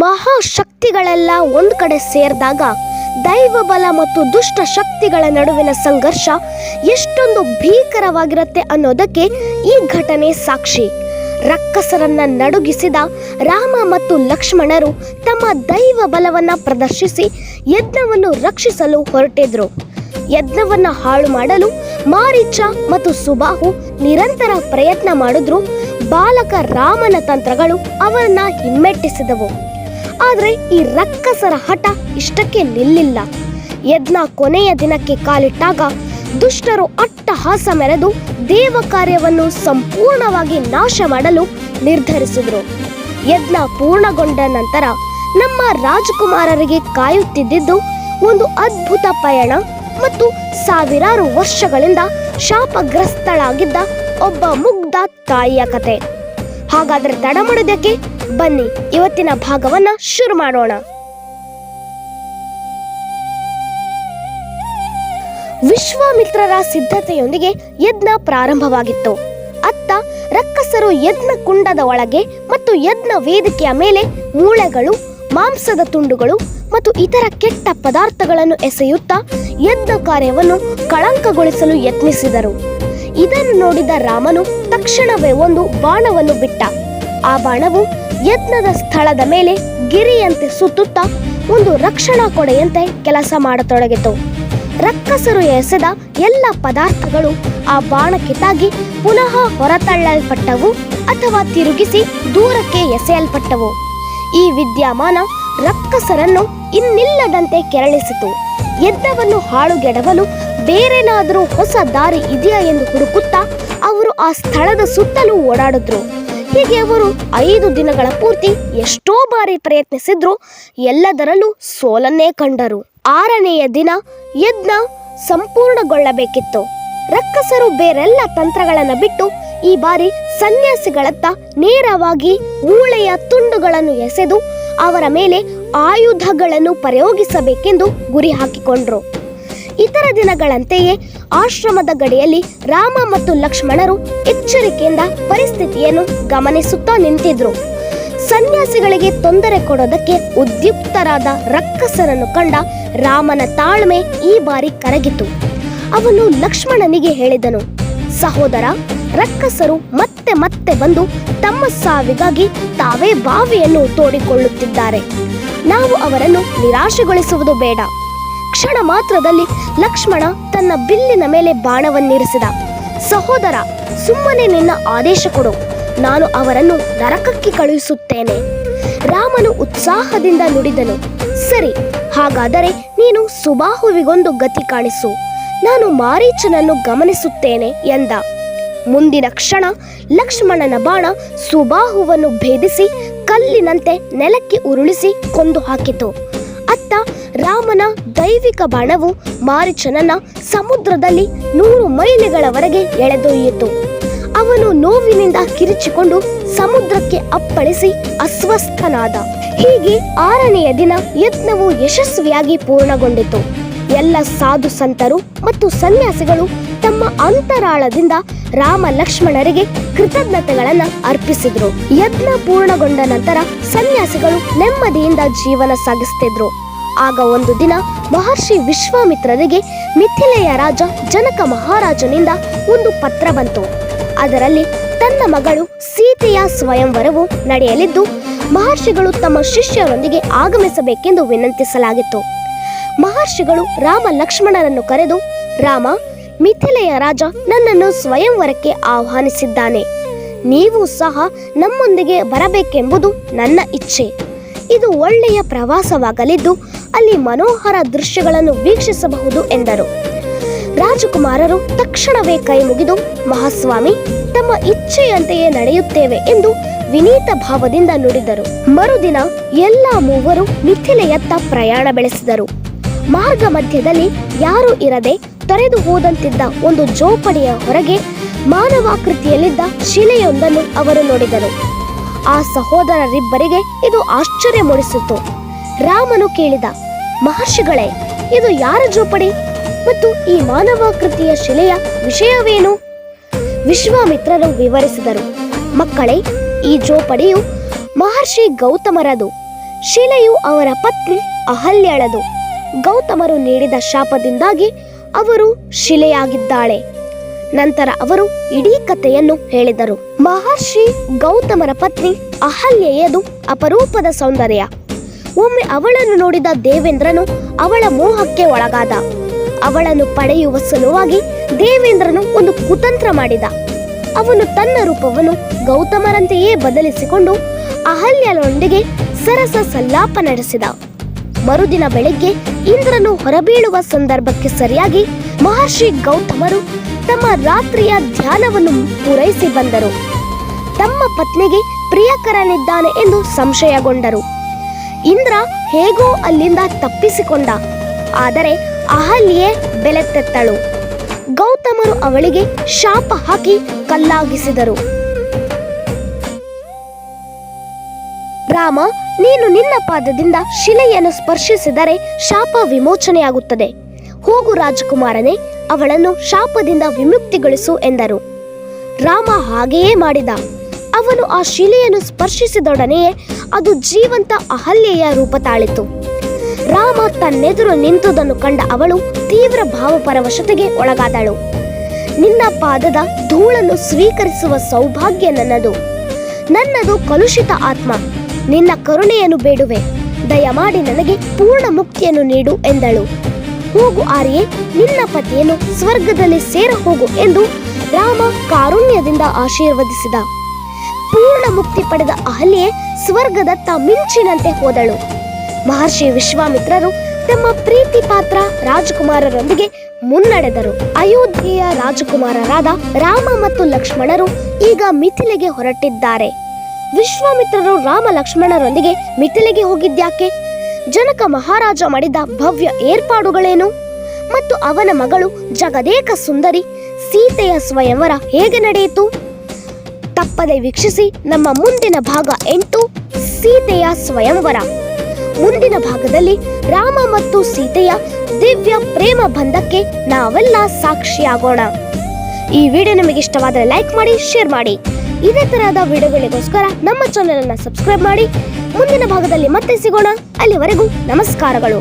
ಮಹಾಶಕ್ತಿಗಳೆಲ್ಲ ಒಂದು ಕಡೆ ಸೇರಿದಾಗ ದೈವ ಬಲ ಮತ್ತು ದುಷ್ಟ ಶಕ್ತಿಗಳ ನಡುವಿನ ಸಂಘರ್ಷ ಎಷ್ಟೊಂದು ಭೀಕರವಾಗಿರುತ್ತೆ ಅನ್ನೋದಕ್ಕೆ ಈ ಘಟನೆ ಸಾಕ್ಷಿ. ರಕ್ಕಸರನ್ನ ನಡುಗಿಸಿದ ರಾಮ ಮತ್ತು ಲಕ್ಷ್ಮಣರು ತಮ್ಮ ದೈವ ಬಲವನ್ನ ಪ್ರದರ್ಶಿಸಿ ಯಜ್ಞವನ್ನು ರಕ್ಷಿಸಲು ಹೊರಟಿದ್ರು. ಯಜ್ಞವನ್ನ ಹಾಳು ಮಾಡಲು ಮಾರೀಚ ಮತ್ತು ಸುಬಾಹು ನಿರಂತರ ಪ್ರಯತ್ನ ಮಾಡಿದ್ರು. ಬಾಲಕ ರಾಮನ ತಂತ್ರಗಳು ಅವರನ್ನ ಹಿಮ್ಮೆಟ್ಟಿಸಿದವು. ಆದ್ರೆ ಈ ರಕ್ಕಸರ ಹಠ ಇಷ್ಟಕ್ಕೆ ನಿಲ್ಲಿಲ್ಲ. ಯಜ್ಞ ಕೊನೆಯ ದಿನಕ್ಕೆ ಕಾಲಿಟ್ಟಾಗ ದುಷ್ಟರು ಅಟ್ಟಹಾಸ ಮೆರೆದು ದೇವ ಕಾರ್ಯವನ್ನು ಸಂಪೂರ್ಣವಾಗಿ ನಾಶ ಮಾಡಲು ನಿರ್ಧರಿಸಿದ್ರು. ಯಜ್ಞ ಪೂರ್ಣಗೊಂಡ ನಂತರ ನಮ್ಮ ರಾಜಕುಮಾರರಿಗೆ ಕಾಯುತ್ತಿದ್ದುದು ಒಂದು ಅದ್ಭುತ ಪಯಣ ಮತ್ತು ಸಾವಿರಾರು ವರ್ಷಗಳಿಂದ ಶಾಪಗ್ರಸ್ತಳಾಗಿದ್ದ ಒಬ್ಬ ಮುಗ್ಧ ತಾಯಿಯ ಕತೆ. ಹಾಗಾದ್ರೆ ತಡ ಮಾಡೋದಕ್ಕೆ ಬನ್ನಿ ಇವತ್ತಿನ ಭಾಗವನ್ನ ಶುರು ಮಾಡೋಣ. ವಿಶ್ವಾಮಿತ್ರರ ಸಿದ್ಧತೆಯೊಂದಿಗೆ ಯಜ್ಞ ಪ್ರಾರಂಭವಾಗಿತ್ತು. ಅತ್ತ ರಕ್ಕಸರು ಯಜ್ಞ ಕುಂಡದ ಒಳಗೆ ಮತ್ತು ಯಜ್ಞ ವೇದಿಕೆಯ ಮೇಲೆ ಮೂಳೆಗಳು, ಮಾಂಸದ ತುಂಡುಗಳು ಮತ್ತು ಇತರ ಕೆಟ್ಟ ಪದಾರ್ಥಗಳನ್ನು ಎಸೆಯುತ್ತಾ ಯಜ್ಞ ಕಾರ್ಯವನ್ನು ಕಳಂಕಗೊಳಿಸಲು ಯತ್ನಿಸಿದರು. ಇದನ್ನು ನೋಡಿದ ರಾಮನು ತಕ್ಷಣವೇ ಒಂದು ಬಾಣವನ್ನು ಬಿಟ್ಟ. ಆ ಬಾಣವು ಯಜ್ಞದ ಸ್ಥಳದ ಮೇಲೆ ಗಿರಿಯಂತೆ ಸುತ್ತುತ್ತಾ ಒಂದು ರಕ್ಷಣಾ ಕೊಡೆಯಂತೆ ಕೆಲಸ ಮಾಡತೊಡಗಿತು. ರಕ್ಕಸರು ಎಸೆದ ಎಲ್ಲ ಪದಾರ್ಥಗಳು ಆ ಬಾಣಕ್ಕೆ ತಾಗಿ ಪುನಃ ಹೊರತಳ್ಳಲ್ಪಟ್ಟವು ಅಥವಾ ತಿರುಗಿಸಿ ದೂರಕ್ಕೆ ಎಸೆಯಲ್ಪಟ್ಟವು. ಈ ವಿದ್ಯಮಾನ ರಕ್ಕಸರನ್ನು ಇನ್ನಿಲ್ಲದಂತೆ ಕೆರಳಿಸಿತು. ಯಜ್ಞವನ್ನು ಹಾಳುಗೆಡವಲು ಬೇರೇನಾದರೂ ಹೊಸ ದಾರಿ ಇದೆಯಾ ಎಂದು ಹುಡುಕುತ್ತಾ ಅವರು ಆ ಸ್ಥಳದ ಸುತ್ತಲೂ ಓಡಾಡಿದ್ರು. ಹೀಗೆ ಅವರು 5 ದಿನಗಳ ಪೂರ್ತಿ ಎಷ್ಟೋ ಬಾರಿ ಪ್ರಯತ್ನಿಸಿದ್ರು. ಎಲ್ಲದರಲ್ಲೂ ಸೋಲನ್ನೇ ಕಂಡರು. 6ನೆಯ ದಿನ ಯಜ್ಞ ಸಂಪೂರ್ಣಗೊಳ್ಳಬೇಕಿತ್ತು. ರಕ್ಕಸರು ಬೇರೆಲ್ಲ ತಂತ್ರಗಳನ್ನು ಬಿಟ್ಟು ಈ ಬಾರಿ ಸನ್ಯಾಸಿಗಳತ್ತ ನೇರವಾಗಿ ಮೂಳೆಯ ತುಂಡುಗಳನ್ನು ಎಸೆದು ಅವರ ಮೇಲೆ ಆಯುಧಗಳನ್ನು ಪ್ರಯೋಗಿಸಬೇಕೆಂದು ಗುರಿ ಹಾಕಿಕೊಂಡ್ರು. ಇತರ ದಿನಗಳಂತೆಯೇ ಆಶ್ರಮದ ಗಡಿಯಲ್ಲಿ ರಾಮ ಮತ್ತು ಲಕ್ಷ್ಮಣರು ಎಚ್ಚರಿಕೆಯಿಂದ ಪರಿಸ್ಥಿತಿಯನ್ನು ಗಮನಿಸುತ್ತಾ ನಿಂತಿದ್ರು. ಸನ್ಯಾಸಿಗಳಿಗೆ ತೊಂದರೆ ಕೊಡೋದಕ್ಕೆ ಉದ್ಯುಕ್ತರಾದ ರಕ್ಕಸರನ್ನು ಕಂಡ ರಾಮನ ತಾಳ್ಮೆ ಈ ಬಾರಿ ಕರಗಿತು. ಅವನು ಲಕ್ಷ್ಮಣನಿಗೆ ಹೇಳಿದನು, ಸಹೋದರ, ರಕ್ಕಸರು ಮತ್ತೆ ಮತ್ತೆ ಬಂದು ತಮ್ಮ ಸಾವಿಗಾಗಿ ತಾವೇ ಬಾವಿಯನ್ನು ತೋಡಿಕೊಳ್ಳುತ್ತಿದ್ದಾರೆ. ನಾವು ಅವರನ್ನು ನಿರಾಶೆಗೊಳಿಸುವುದು ಬೇಡ. ಕ್ಷಣ ಮಾತ್ರದಲ್ಲಿ ಲಕ್ಷ್ಮಣ ತನ್ನ ಬಿಲ್ಲಿನ ಮೇಲೆ ಬಾಣವನ್ನಿರಿಸಿದ. ಸಹೋದರ, ಸುಮ್ಮನೆ ನಿನ್ನ ಆದೇಶ ಕೊಡು, ನಾನು ಅವರನ್ನು ನರಕಕ್ಕೆ ಕಳುಹಿಸುತ್ತೇನೆ. ರಾಮನು ಉತ್ಸಾಹದಿಂದ ನುಡಿದನು, ಸರಿ, ಹಾಗಾದರೆ ನೀನು ಸುಬಾಹುವಿಗೊಂದು ಗತಿ ಕಾಣಿಸು, ನಾನು ಮಾರೀಚನನ್ನು ಗಮನಿಸುತ್ತೇನೆ ಎಂದ. ಮುಂದಿನ ಕ್ಷಣ ಲಕ್ಷ್ಮಣನ ಬಾಣ ಸುಬಾಹುವನ್ನು ಭೇದಿಸಿ ಕಲ್ಲಿನಂತೆ ನೆಲಕ್ಕೆ ಉರುಳಿಸಿ ಕೊಂದು ಹಾಕಿತು. ಅತ್ತ ರಾಮನ ದೈವಿಕ ಬಾಣವು ಮಾರೀಚನನ್ನ ಸಮುದ್ರದಲ್ಲಿ 100 ಮೈಲಿಗಳವರೆಗೆ ಎಳೆದೊಯ್ಯಿತು. ಅವನು ನೋವಿನಿಂದ ಕಿರಿಚಿಕೊಂಡು ಸಮುದ್ರಕ್ಕೆ ಅಪ್ಪಳಿಸಿ ಅಸ್ವಸ್ಥನಾದ. ಹೀಗೆ 6ನೆಯ ದಿನ ಯಜ್ಞವು ಯಶಸ್ವಿಯಾಗಿ ಪೂರ್ಣಗೊಂಡಿತು. ಎಲ್ಲ ಸಾಧು ಸಂತರು ಮತ್ತು ಸನ್ಯಾಸಿಗಳು ತಮ್ಮ ಅಂತರಾಳದಿಂದ ರಾಮ ಲಕ್ಷ್ಮಣರಿಗೆ ಕೃತಜ್ಞತೆಗಳನ್ನು ಅರ್ಪಿಸಿದ್ರು. ಯಜ್ಞ ಪೂರ್ಣಗೊಂಡ ನಂತರ ಸನ್ಯಾಸಿಗಳು ನೆಮ್ಮದಿಯಿಂದ ಜೀವನ ಸಾಗಿಸ್ತಿದ್ರು. ಆಗ ಒಂದು ದಿನ ಮಹರ್ಷಿ ವಿಶ್ವಾಮಿತ್ರರಿಗೆ ಮಿಥಿಲೆಯ ರಾಜ ಜನಕ ಮಹಾರಾಜನಿಂದ ಒಂದು ಪತ್ರ ಬಂತು. ಅದರಲ್ಲಿ ತನ್ನ ಮಗಳು ಸೀತೆಯ ಸ್ವಯಂವರವು ನಡೆಯಲಿದ್ದು ಮಹರ್ಷಿಗಳು ತಮ್ಮ ಶಿಷ್ಯರೊಂದಿಗೆ ಆಗಮಿಸಬೇಕೆಂದು ವಿನಂತಿಸಲಾಗಿತ್ತು. ಮಹರ್ಷಿಗಳು ರಾಮ ಲಕ್ಷ್ಮಣರನ್ನು ಕರೆದು, ರಾಮ, ಮಿಥಿಲೆಯ ರಾಜ ನನ್ನನ್ನು ಸ್ವಯಂವರಕ್ಕೆ ಆಹ್ವಾನಿಸಿದ್ದಾನೆ. ನೀವು ಸಹ ನಮ್ಮೊಂದಿಗೆ ಬರಬೇಕೆಂಬುದು ನನ್ನ ಇಚ್ಛೆ. ಇದು ಒಳ್ಳೆಯ ಪ್ರವಾಸವಾಗಲಿದ್ದು ಅಲ್ಲಿ ಮನೋಹರ ದೃಶ್ಯಗಳನ್ನು ವೀಕ್ಷಿಸಬಹುದು ಎಂದರು. ರಾಜಕುಮಾರರು ತಕ್ಷಣವೇ ಕೈ ಮುಗಿದು, ಮಹಾಸ್ವಾಮಿ, ತಮ್ಮ ಇಚ್ಛೆಯಂತೆಯೇ ನಡೆಯುತ್ತೇವೆ ಎಂದು ವಿನೀತ ಭಾವದಿಂದ ನುಡಿದರು. ಮರುದಿನ ಎಲ್ಲ ಮೂವರು ಮಿಥಿಲೆಯತ್ತ ಪ್ರಯಾಣ ಬೆಳೆಸಿದರು. ಮಾರ್ಗ ಮಧ್ಯದಲ್ಲಿ ಯಾರೂ ಇರದೆ ತೊರೆದು ಹೋದಂತಿದ್ದ ಒಂದು ಜೋಪಡಿಯ ಹೊರಗೆ ಮಾನವಾಕೃತಿಯಲ್ಲಿದ್ದ ಶಿಲೆಯೊಂದನ್ನು ಅವರು ನೋಡಿದರು. ಆ ಸಹೋದರರಿಬ್ಬರಿಗೆ ಇದು ಆಶ್ಚರ್ಯ ಮೂಡಿಸಿತು. ರಾಮನು ಕೇಳಿದ, ಮಹರ್ಷಿಗಳೇ, ಇದು ಯಾರ ಜೋಪಡಿ ಮತ್ತು ಈ ಮಾನವಾಕೃತಿಯ ಶಿಲೆಯ ವಿಷಯವೇನು? ವಿಶ್ವಾಮಿತ್ರರು ವಿವರಿಸಿದರು. ಮಕ್ಕಳೇ, ಈ ಜೋಪಡಿಯು ಮಹರ್ಷಿ ಗೌತಮರದು. ಶಿಲೆಯು ಅವರ ಪತ್ನಿ ಅಹಲ್ಯಳದು. ಗೌತಮರು ನೀಡಿದ ಶಾಪದಿಂದಾಗಿ ಅವರು ಶಿಲೆಯಾಗಿದ್ದಾಳೆ. ನಂತರ ಅವರು ಇಡೀ ಕಥೆಯನ್ನು ಹೇಳಿದರು. ಮಹರ್ಷಿ ಗೌತಮರ ಪತ್ನಿ ಅಹಲ್ಯೆಯದು ಅಪರೂಪದ ಸೌಂದರ್ಯ. ಒಮ್ಮೆ ಅವಳನ್ನು ನೋಡಿದ ದೇವೇಂದ್ರನು ಅವಳ ಮೋಹಕ್ಕೆ ಒಳಗಾದ. ಅವಳನ್ನು ಪಡೆಯುವ ಸಲುವಾಗಿ ದೇವೇಂದ್ರನು ಒಂದು ಕುತಂತ್ರ ಮಾಡಿದ. ಅವನು ತನ್ನ ರೂಪವನ್ನು ಗೌತಮರಂತೆಯೇ ಬದಲಿಸಿಕೊಂಡು ಅಹಲ್ಯನೊಂದಿಗೆ ಸರಸ ಸಲ್ಲಾಪ ನಡೆಸಿದ. ಮರುದಿನ ಬೆಳಿಗ್ಗೆ ಇಂದ್ರನು ಹೊರಬೀಳುವ ಸಂದರ್ಭಕ್ಕೆ ಸರಿಯಾಗಿ ಮಹರ್ಷಿ ಗೌತಮರು ತಮ್ಮ ರಾತ್ರಿಯ ಧ್ಯಾನವನ್ನು ಪೂರೈಸಿ ಬಂದರು. ತಮ್ಮ ಪತ್ನಿಗೆ ಪ್ರಿಯಕರನಿದ್ದಾನೆ ಎಂದು ಸಂಶಯಗೊಂಡರು. ಇಂದ್ರ ಹೇಗೋ ಅಲ್ಲಿಂದ ತಪ್ಪಿಸಿಕೊಂಡ. ಆದರೆ ಅಹಲ್ಯೆ ಬೆಲೆತೆತ್ತಳು. ಗೌತಮರು ಅವಳಿಗೆ ಶಾಪ ಹಾಕಿ ಕಲ್ಲಾಗಿಸಿದರು. ರಾಮ, ನೀನು ನಿನ್ನ ಪಾದದಿಂದ ಶಿಲೆಯನ್ನು ಸ್ಪರ್ಶಿಸಿದರೆ ಶಾಪ ವಿಮೋಚನೆಯಾಗುತ್ತದೆ. ಹೋಗು ರಾಜಕುಮಾರನೇ, ಅವಳನ್ನು ಶಾಪದಿಂದ ವಿಮುಕ್ತಿಗೊಳಿಸು ಎಂದರು. ರಾಮ ಹಾಗೆಯೇ ಮಾಡಿದ. ಅವನು ಆ ಶಿಲೆಯನ್ನು ಸ್ಪರ್ಶಿಸಿದೊಡನೆಯೇ ಅದು ಜೀವಂತ ಅಹಲ್ಯೆಯ ರೂಪ ತಾಳಿತು. ರಾಮ ತನ್ನೆದುರು ನಿಂತುದನ್ನು ಕಂಡ ಅವಳು ತೀವ್ರ ಭಾವಪರವಶತೆಗೆ ಒಳಗಾದಳು. ನಿನ್ನ ಪಾದದ ಧೂಳನ್ನು ಸ್ವೀಕರಿಸುವ ಸೌಭಾಗ್ಯ ನನ್ನದು ಕಲುಷಿತ ಆತ್ಮ. ನಿನ್ನ ಕರುಣೆಯನ್ನು ಬೇಡುವೆ, ದಯಮಾಡಿ ನನಗೆ ಪೂರ್ಣ ಮುಕ್ತಿಯನ್ನು ನೀಡು ಎಂದಳು. ಹೋಗು ಆರ್ಯೆ, ನಿನ್ನ ಪತಿಯನ್ನು ಸ್ವರ್ಗದಲ್ಲಿ ಸೇರ ಹೋಗು ಎಂದು ರಾಮ ಕಾರುಣ್ಯದಿಂದ ಆಶೀರ್ವದಿಸಿದ. ಪೂರ್ಣ ಮುಕ್ತಿ ಪಡೆದ ಅಹಲ್ಯೆ ಸ್ವರ್ಗದತ್ತ ಮಿಂಚಿನಂತೆ ಹೋದಳು. ಮಹರ್ಷಿ ವಿಶ್ವಾಮಿತ್ರರು ತಮ್ಮ ಪ್ರೀತಿ ಪಾತ್ರ ರಾಜಕುಮಾರರೊಂದಿಗೆ ಮುನ್ನಡೆದರು. ಅಯೋಧ್ಯೆಯ ರಾಜಕುಮಾರರಾದ ರಾಮ ಮತ್ತು ಲಕ್ಷ್ಮಣರು ಈಗ ಮಿಥಿಲೆಗೆ ಹೊರಟಿದ್ದಾರೆ. ವಿಶ್ವಾಮಿತ್ರರು ರಾಮ ಲಕ್ಷ್ಮಣರೊಂದಿಗೆ ಮಿಥಿಲೆಗೆ ಹೋಗಿದ್ಯಾಕೆ? ಜನಕ ಮಹಾರಾಜ ಮಾಡಿದ ಭವ್ಯ ಏರ್ಪಾಡುಗಳೇನು? ಮತ್ತು ಅವನ ಮಗಳು ಜಗದೇಕ ಸುಂದರಿ ಸೀತೆಯ ಸ್ವಯಂವರ ಹೇಗೆ ನಡೆಯಿತು? ತಪ್ಪದೆ ವೀಕ್ಷಿಸಿ ನಮ್ಮ ಮುಂದಿನ ಭಾಗ 8, ಸೀತೆಯ ಸ್ವಯಂವರ. ಮುಂದಿನ ಭಾಗದಲ್ಲಿ ರಾಮ ಮತ್ತು ಸೀತೆಯ ದಿವ್ಯ ಪ್ರೇಮ ಬಂಧಕ್ಕೆ ನಾವೆಲ್ಲ ಸಾಕ್ಷಿಯಾಗೋಣ. ಈ ವಿಡಿಯೋ ನಿಮಗೆ ಇಷ್ಟವಾದರೆ ಲೈಕ್ ಮಾಡಿ, ಶೇರ್ ಮಾಡಿ. ಇದೇ ತರಹದ ವಿಡಿಯೋಗಳಿಗೋಸ್ಕರ ನಮ್ಮ ಚಾನೆಲ್ ಅನ್ನು ಸಬ್ಸ್ಕ್ರೈಬ್ ಮಾಡಿ. ಮುಂದಿನ ಭಾಗದಲ್ಲಿ ಮತ್ತೆ ಸಿಗೋಣ. ಅಲ್ಲಿವರೆಗೂ ನಮಸ್ಕಾರಗಳು.